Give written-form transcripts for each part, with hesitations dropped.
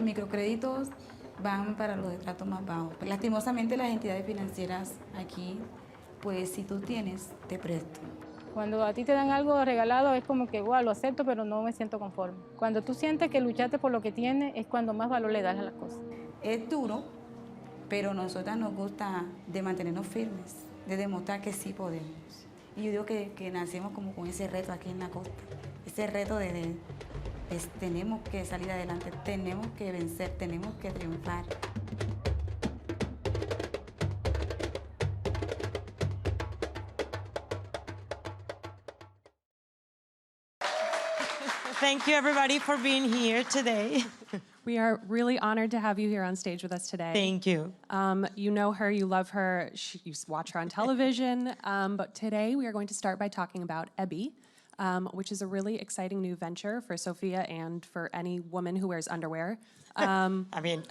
microcréditos van para los estratos más bajos. Lastimosamente las entidades financieras aquí, pues si tú tienes, te presto. Cuando a ti te dan algo regalado es como que, wow, lo acepto, pero no me siento conforme. Cuando tú sientes que luchaste por lo que tienes, es cuando más valor le das a las cosas. Es duro, pero a nosotras nos gusta de mantenernos firmes, de demostrar que sí podemos. Y yo digo que nacimos como con ese reto aquí en la costa, ese reto de tenemos que salir adelante, tenemos que vencer, tenemos que triunfar. Thank you, everybody, for being here today. We are really honored to have you here on stage with us today. Thank you. You know her, you love her, you watch her on television, but today we are going to start by talking about EBY, which is a really exciting new venture for Sofia and for any woman who wears underwear. I mean,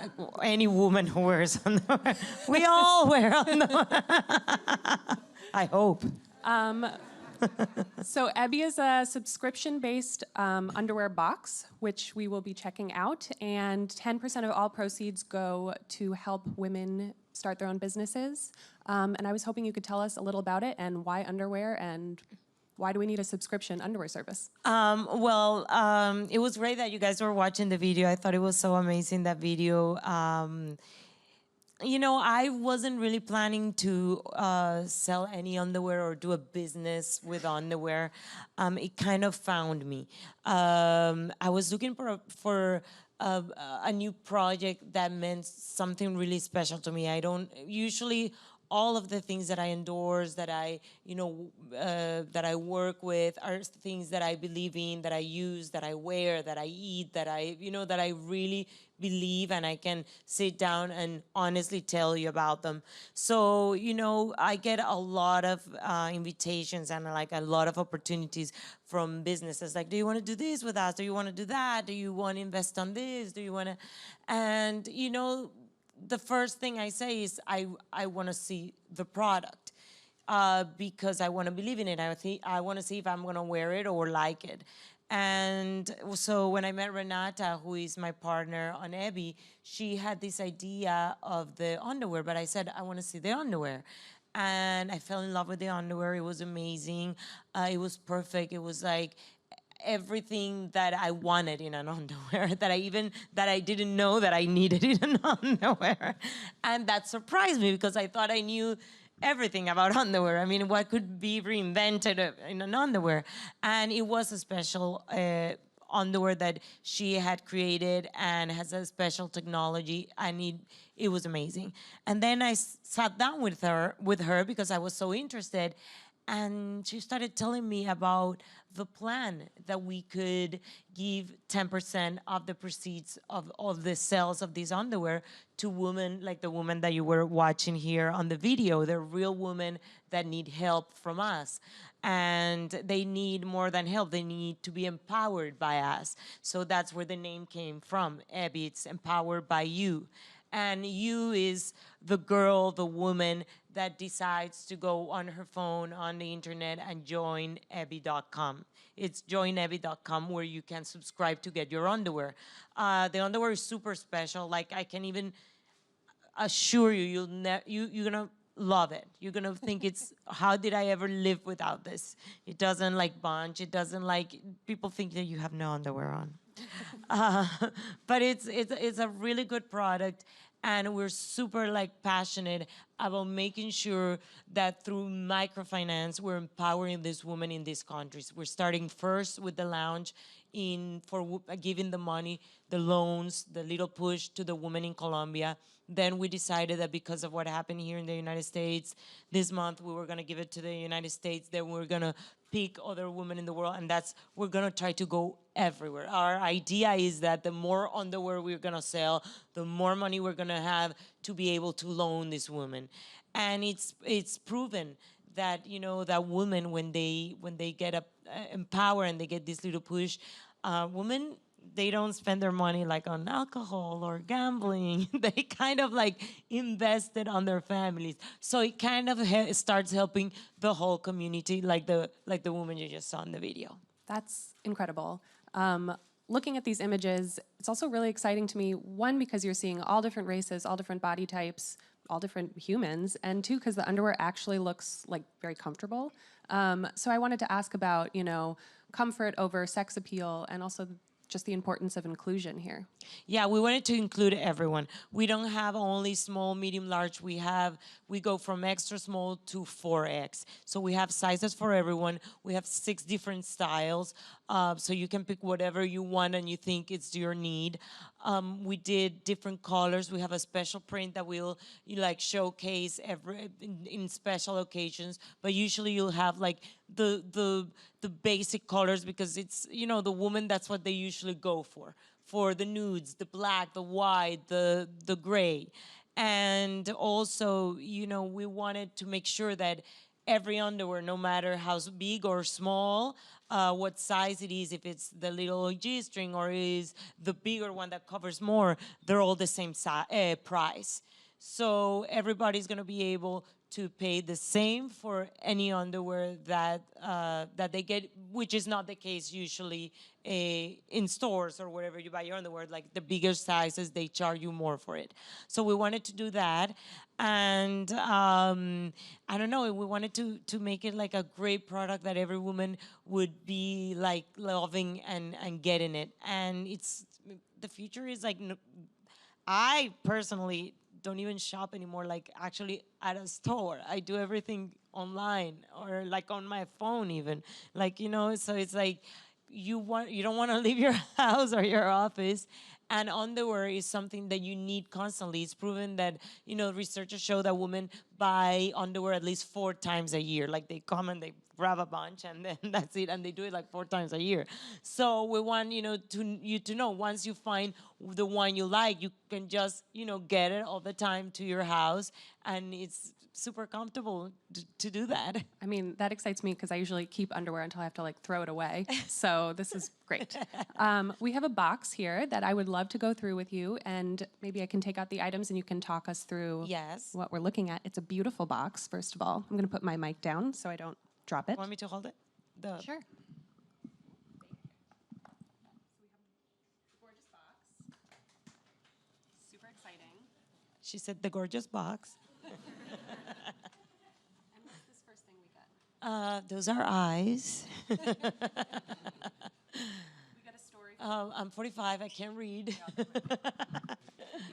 any woman who wears underwear. We all wear underwear. I hope. So EBY is a subscription-based underwear box, which we will be checking out, and 10% of all proceeds go to help women start their own businesses. And I was hoping you could tell us a little about it and why underwear and why do we need a subscription underwear service? It was great that you guys were watching the video. I thought it was so amazing, that video. You know, I wasn't really planning to sell any underwear or do a business with underwear. It kind of found me. I was looking for a new project that meant something really special to me. I don't usually, all of the things that I endorse, that I, that I work with are things that I believe in, that I use, that I wear, that I eat, that I, that I really believe, and I can sit down and honestly tell you about them. So, I get a lot of invitations and like a lot of opportunities from businesses. Like, do you want to do this with us? Do you want to do that? Do you want to invest on this? Do you want to, and the first thing I say is I want to see the product because I want to believe in it. I want to see if I'm going to wear it or like it. And so when I met Renata, who is my partner on EBY, she had this idea of the underwear, but I said, I want to see the underwear. And I fell in love with the underwear. It was amazing. It was perfect. It was like everything that I wanted in an underwear, that I didn't know that I needed in an underwear. And that surprised me because I thought I knew everything about underwear. I mean, what could be reinvented in an underwear? And it was a special underwear that she had created and has a special technology, and it was amazing. And then I sat down with her because I was so interested, and she started telling me about the plan that we could give 10% of the proceeds of the sales of this underwear to women like the woman that you were watching here on the video. They're real women that need help from us. And they need more than help. They need to be empowered by us. So that's where the name came from, EBY. It's empowered by you. And you is the girl, the woman that decides to go on her phone, on the internet, and join EBY.com. It's joineby.com where you can subscribe to get your underwear. The underwear is super special. Like, I can even assure you, you're gonna love it. You're gonna think it's, how did I ever live without this? It doesn't like bunch. It doesn't like, people think that you have no underwear on. But it's a really good product, and we're super passionate about making sure that through microfinance we're empowering these women in these countries. We're starting first with the lounge for giving the money, the loans, the little push to the women in Colombia. Then we decided that because of what happened here in the United States this month, we were going to give it to the United States. Then we're going to pick other women in the world, and we're going to try to go everywhere. Our idea is that the more underwear we're going to sell, the more money we're going to have to be able to loan these women. And it's proven that that women, when they get empowered and they get this little push, women, they don't spend their money on alcohol or gambling. They kind of invest it on their families. So it kind of starts helping the whole community, like the woman you just saw in the video. That's incredible. looking at these images, it's also really exciting to me, one, because you're seeing all different races, all different body types, all different humans, and two, because the underwear actually looks like very comfortable. So I wanted to ask about, comfort over sex appeal and also just the importance of inclusion here. Yeah, we wanted to include everyone. We don't have only small, medium, large. We go from extra small to 4X. So we have sizes for everyone. We have 6 different styles. So you can pick whatever you want and you think it's your need. We did different colors. We have a special print that we'll showcase in special occasions. But usually you'll have like the basic colors because it's, the woman, that's what they usually go for the nudes, the black, the white, the gray. And also, we wanted to make sure that every underwear, no matter how big or small, what size it is, if it's the little G-string or is the bigger one that covers more, they're all the same price. So everybody's gonna be able to pay the same for any underwear that they get, which is not the case usually in stores or wherever you buy your underwear. Like the bigger sizes, they charge you more for it. So we wanted to do that, and I don't know, we wanted to make it like a great product that every woman would be like loving and getting it. And the future is like, I personally don't even shop anymore, like actually at a store. I do everything online or like on my phone even. Like, so it's like you don't want to leave your house or your office, and underwear is something that you need constantly. It's proven that, researchers show that women buy underwear at least 4 times a year. Like they come and they grab a bunch and then that's it, and they do it like 4 times a year. So we want, to know, once you find the one you like, you can just, get it all the time to your house, and it's super comfortable to do that. I mean, that excites me because I usually keep underwear until I have to like throw it away. So this is great. We have a box here that I would love to go through with you, and maybe I can take out the items and you can talk us through what we're looking at. It's a beautiful box, first of all. I'm gonna put my mic down so I don't drop it. Want me to hold it? Sure. Super exciting. She said the gorgeous box. And what's this first thing we got? Those are eyes. We got a story. I'm 45, I can't read.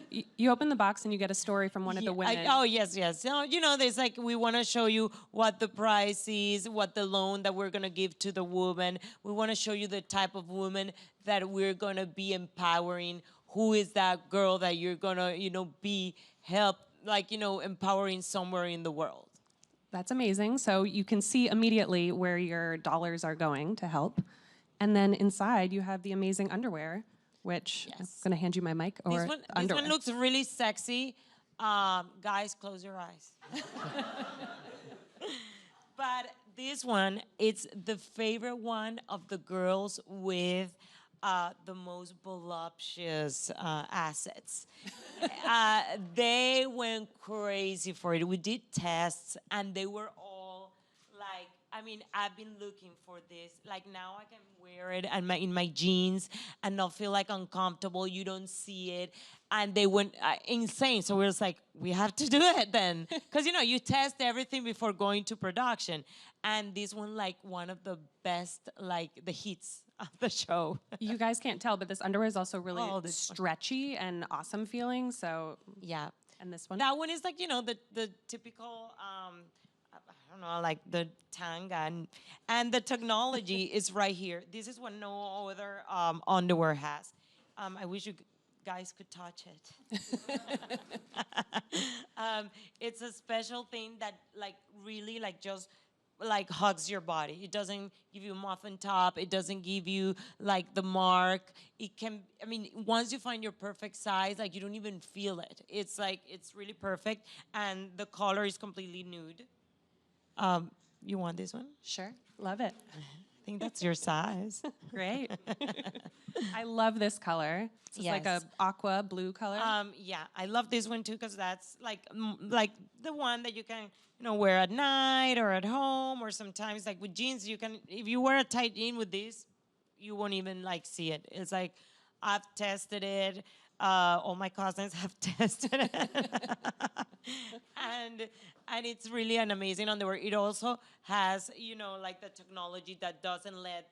You open the box and you get a story from one of the women. Yes. So, there's like, we want to show you what the price is, what the loan that we're going to give to the woman. We want to show you the type of woman that we're going to be empowering. Who is that girl that you're going to, be empowering somewhere in the world. That's amazing. So you can see immediately where your dollars are going to help. And then inside you have the amazing underwear, which I'm going to hand you my mic. Or this one looks really sexy. Guys, close your eyes. But this one, it's the favorite one of the girls with the most voluptuous assets. They went crazy for it. We did tests, and they were all like, I've been looking for this. Like, now I can wear it and in my jeans and not feel like uncomfortable. You don't see it. And they went insane. So we was like, we have to do it then. Because, you test everything before going to production. And this one, like, one of the best, like, the hits of the show. You guys can't tell, but this underwear is also really stretchy and awesome feeling. So, yeah. And this one? That one is like, the typical, I don't know, like the tanga. And the technology is right here. This is what no other underwear has. I wish you guys could touch it. It's a special thing that like really like just like hugs your body. It doesn't give you a muffin top. It doesn't give you like the mark. It can, once you find your perfect size, like you don't even feel it. It's like, it's really perfect. And the color is completely nude. You want this one? Sure, love it. I think that's your size. Great. I love this color. It's like a aqua blue color. Yeah, I love this one too because that's like the one that you can wear at night or at home, or sometimes like with jeans you can, if you wear a tight jean with this, you won't even like see it. It's like, I've tested it. All my cousins have tested it. and it's really an amazing underwear. It also has, you know, like the technology that doesn't let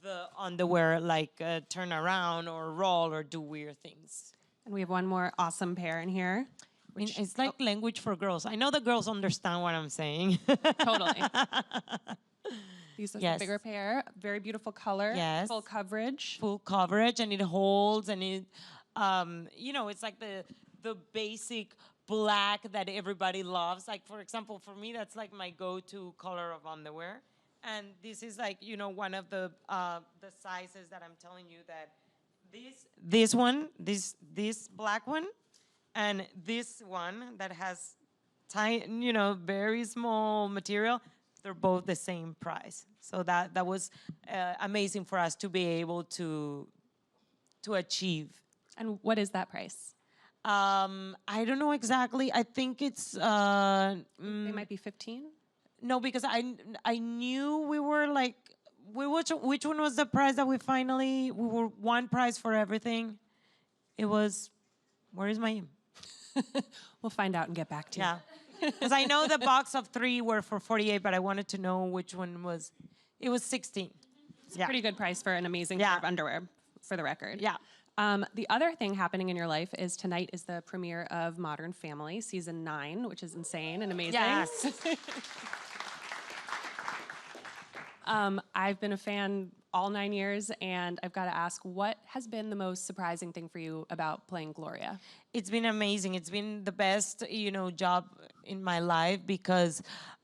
the underwear like turn around or roll or do weird things. And we have one more awesome pair in here. I mean, it's like language for girls. I know the girls understand what I'm saying. Totally. These are the Yes. bigger pair. Very beautiful color. Yes. Full coverage. Full coverage, and it holds, and it, you know, it's like the basic black that everybody loves. Like, for example, for me, that's like my go-to color of underwear. And this is like, you know, one of the sizes that I'm telling you that this one, this black one, and this one that has tiny, you know, very small material, they're both the same price. So that was amazing for us to be able to achieve. And what is that price? I don't know exactly. I think it's They might be 15. no, because I knew we were like which one was the price that we were one price for everything. It was, where is my We'll find out and get back to you. yeah. Because I know the box of 3 were for 48, but I wanted to know which one was. It was 16. It's a pretty good price for an amazing Yeah. pair of underwear, for the record. Yeah. The other thing happening in your life is tonight is the premiere of Modern Family, season 9, which is insane and amazing. Yes. I've been a fan all 9 years, and I've got to ask, what has been the most surprising thing for you about playing Gloria? It's been amazing. It's been the best, you know, job in my life because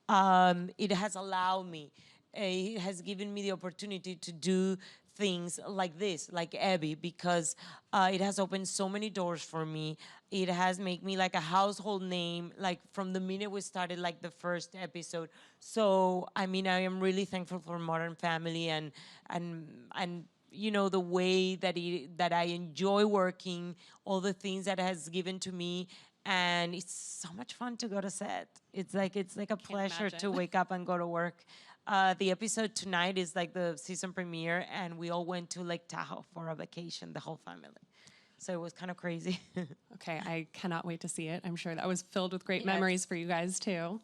it has allowed me, it has given me the opportunity to do things like this, like EBY, because it has opened so many doors for me. It has made me like a household name, like from the minute we started, like the first episode. So, I mean, I am really thankful for Modern Family and you know, the way that I enjoy working, all the things that it has given to me. And it's so much fun to go to set. It's like a pleasure to imagine. wake up and go to work. The episode tonight is like the season premiere, and we all went to Lake Tahoe for a vacation, the whole family. So it was kind of crazy. Okay, I cannot wait to see it. I'm sure that was filled with great Yes. memories for you guys, too.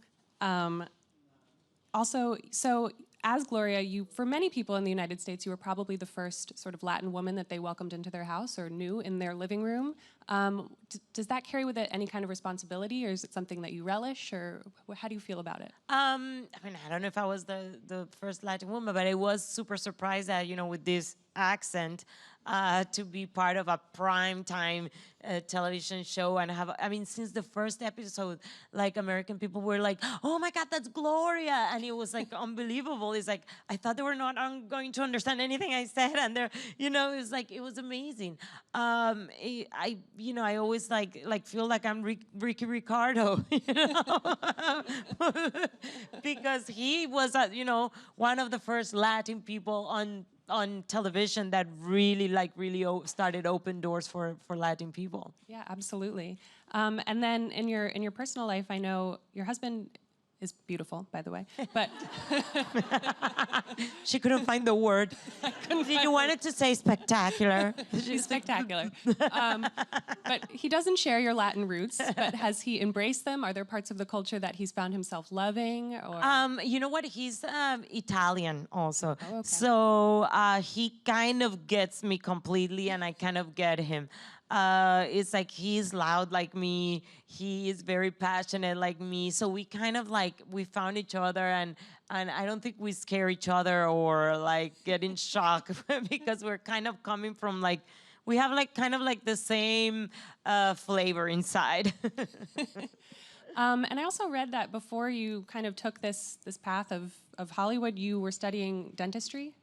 Also, so as Gloria, for many people in the United States, you were probably the first sort of Latin woman that they welcomed into their house or knew in their living room. Does that carry with it any kind of responsibility, or is it something that you relish, or how do you feel about it? I mean, I don't know if I was the first Latin woman, but I was super surprised that, you know, with this accent, to be part of a prime time television show and have, I mean, since the first episode, like American people were like, oh my God, that's Gloria. And it was like unbelievable. It's like, I thought they were not going to understand anything I said. And they're, you know, it was like, it was amazing. You know, I always like feel like I'm Ricky Ricardo, you know, because he was, you know, one of the first Latin people on television that really started open doors for Latin people. Yeah, absolutely. And then in your personal life, I know your husband is beautiful, by the way, but She couldn't find the word. You wanted to say spectacular. he's spectacular. But he doesn't share your Latin roots, but has he embraced them? Are there parts of the culture that he's found himself loving? Or You know what? He's Italian also. Oh, okay. So he kind of gets me completely, and I kind of get him. It's like he's loud like me. He is very passionate like me. So we kind of we found each other, and I don't think we scare each other or like get in shock because we're kind of coming from we have kind of the same flavor inside. and I also read that before you kind of took this path of Hollywood, you were studying dentistry.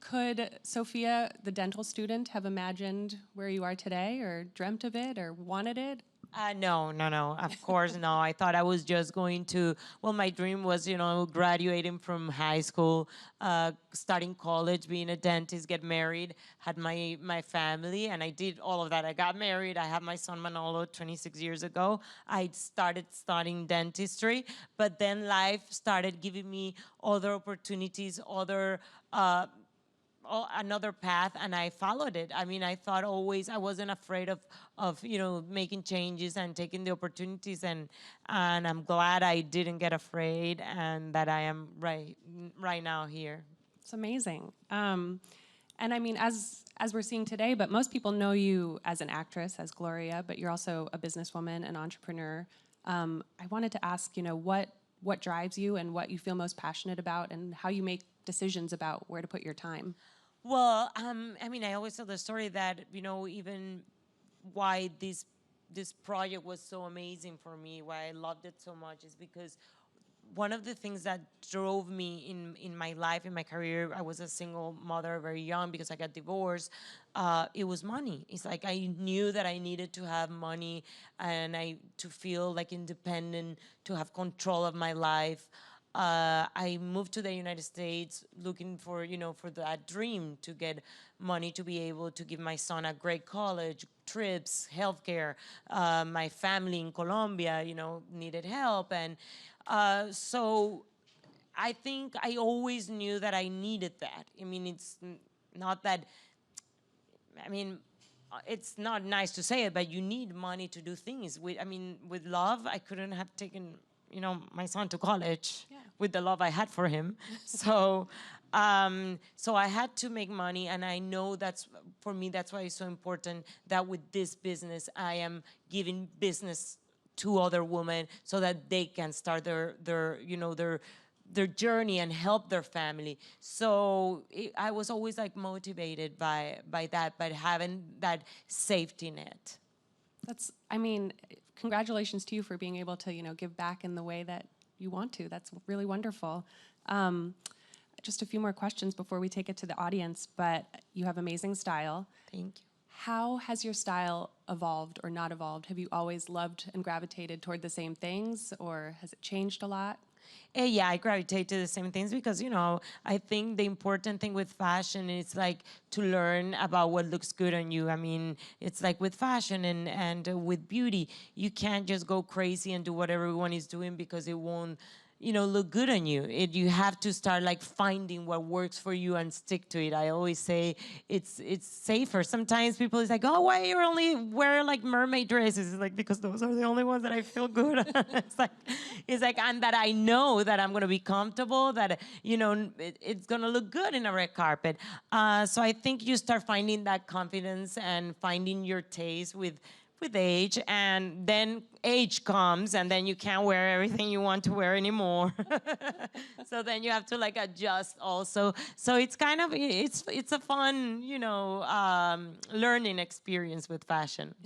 Could Sofia, the dental student, have imagined where you are today or dreamt of it or wanted it? No, of course no. I thought I was just going to, well, my dream was, you know, graduating from high school, starting college, being a dentist, get married, had my family, and I did all of that. I got married, I had my son Manolo 26 years ago. I started studying dentistry, but then life started giving me other opportunities, other another path, and I followed it. I mean, I thought always I wasn't afraid of making changes and taking the opportunities, and I'm glad I didn't get afraid, and that I am right now here. It's amazing. And I mean, as we're seeing today, but most people know you as an actress, as Gloria, but you're also a businesswoman, an entrepreneur. I wanted to ask, what drives you and what you feel most passionate about, and how you make decisions about where to put your time. Well, I mean, I always tell the story that, even why this project was so amazing for me, why I loved it so much, is because one of the things that drove me in my life, in my career, I was a single mother very young because I got divorced. It was money. It's like I knew that I needed to have money and to feel like independent, to have control of my life. I moved to the United States looking for that dream, to get money to be able to give my son a great college, trips, healthcare. My family in Colombia, needed help. And so I think I always knew that I needed that. I mean, it's not that, it's not nice to say it, but you need money to do things. With love, I couldn't have taken, my son to college with the love I had for him. So I had to make money, and I know for me, that's why it's so important that with this business, I am giving business to other women so that they can start their journey and help their family. So I was always like motivated by that, by having that safety net. Congratulations to you for being able to, give back in the way that you want to. That's really wonderful. Just a few more questions before we take it to the audience, but you have amazing style. Thank you. How has your style evolved or not evolved? Have you always loved and gravitated toward the same things, or has it changed a lot? Yeah, I gravitate to the same things because, I think the important thing with fashion is like to learn about what looks good on you. I mean, it's like with fashion and with beauty, you can't just go crazy and do what everyone is doing because it won't, look good on you. You have to start like finding what works for you and stick to it. I always say it's safer. Sometimes people is like, oh, why you only wear like mermaid dresses? It's like, because those are the only ones that I feel good. it's like, and that I know that I'm gonna be comfortable, that it's gonna look good in a red carpet. So I think you start finding that confidence and finding your taste with age, and then age comes, and then you can't wear everything you want to wear anymore. So then you have to like adjust also. So it's kind of, it's a fun, learning experience with fashion.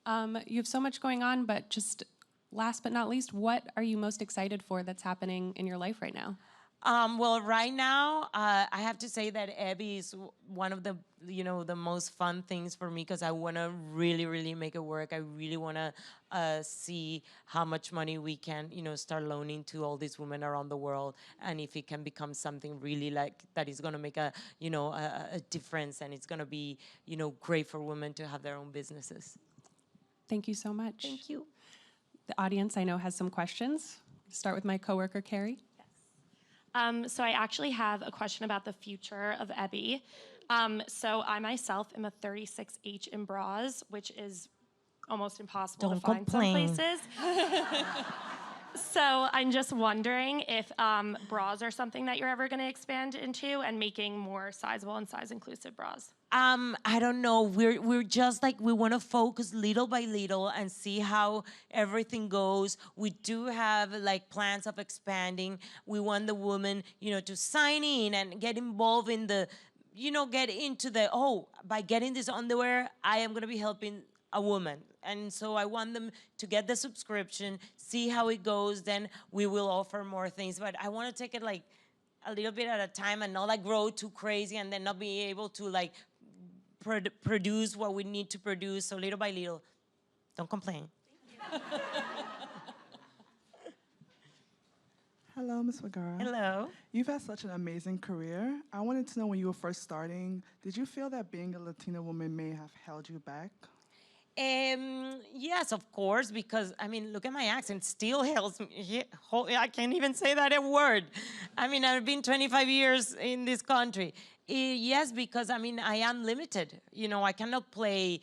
You have so much going on, but just last but not least, what are you most excited for that's happening in your life right now? Well, right now, I have to say that EBY is one of the, the most fun things for me, because I want to really, really make it work. I really want to see how much money we can, start loaning to all these women around the world, and if it can become something really like that is going to make a difference, and it's going to be, great for women to have their own businesses. Thank you so much. Thank you. The audience, I know, has some questions. Start with my coworker, Carrie. So I actually have a question about the future of EBY. So I myself am a 36H in bras, which is almost impossible to find some places. So I'm just wondering if bras are something that you're ever going to expand into and making more sizable and size-inclusive bras. I don't know. We're just like, we want to focus little by little and see how everything goes. We do have like plans of expanding. We want the woman, to sign in and get involved in the, get into the, by getting this underwear, I am going to be helping a woman. And so I want them to get the subscription, see how it goes, then we will offer more things. But I want to take it like a little bit at a time and not like grow too crazy and then not be able to like produce what we need to produce. So little by little, don't complain. Hello, Ms. Vergara. Hello. You've had such an amazing career. I wanted to know, when you were first starting, did you feel that being a Latina woman may have held you back? Yes, of course, because, look at my accent, still helps me. I can't even say that a word. I've been 25 years in this country. Yes, because I mean, I am limited. You know, I cannot play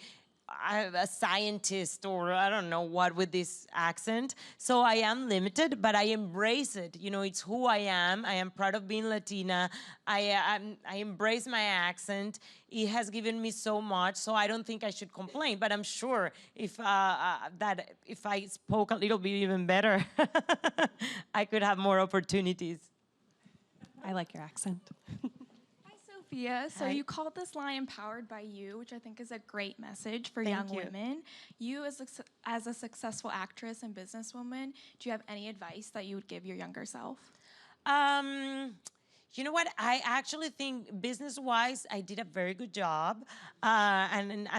a scientist or I don't know what with this accent. So I am limited, but I embrace it. You know, it's who I am. I am proud of being Latina. I embrace my accent. It has given me so much, so I don't think I should complain. But I'm sure if if I spoke a little bit even better, I could have more opportunities. I like your accent. Sophia, so Hi. you called this line Empowered by You, which I think is a great message for Thank young you. women. You, as a successful actress and businesswoman, do you have any advice that you would give your younger self? You know what? I actually think business-wise, I did a very good job, and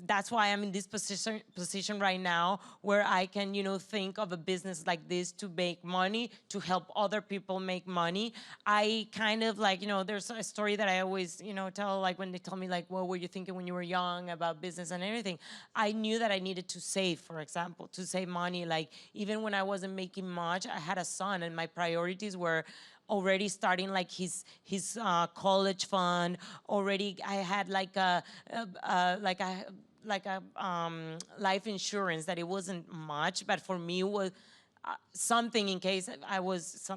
that's why I'm in this position right now, where I can, you know, think of a business like this to make money, to help other people make money. I kind of like, you know, there's a story that I always, you know, tell, like when they tell me like, what were you thinking when you were young about business and everything? I knew that I needed to save, for example, to save money. Like even when I wasn't making much, I had a son, and my priorities were already starting like his college fund. Already, I had like a life insurance that it wasn't much, but for me it was something in case I was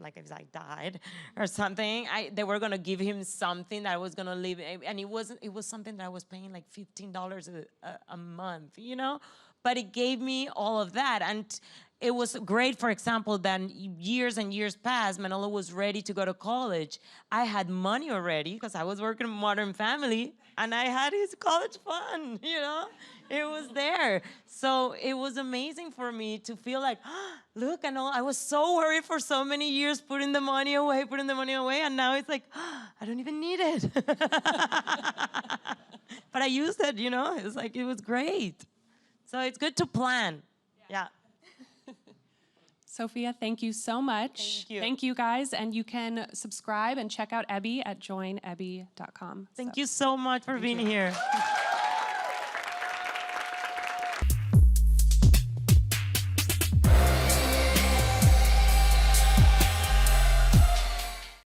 like if I died or something. They were gonna give him something that I was gonna live, and it was something that I was paying like $15 a month, you know. But it gave me all of that, and it was great, for example, that years and years passed, Manolo was ready to go to college. I had money already because I was working in Modern Family, and I had his college fund, you know? It was there. So it was amazing for me to feel like, look, and all, I was so worried for so many years, putting the money away, and now it's like, I don't even need it. But I used it, you know? It was like, it was great. So it's good to plan. Yeah. Sophia, thank you so much. Thank you. Thank you, guys. And you can subscribe and check out EBY at joineby.com. Thank you so much for being here.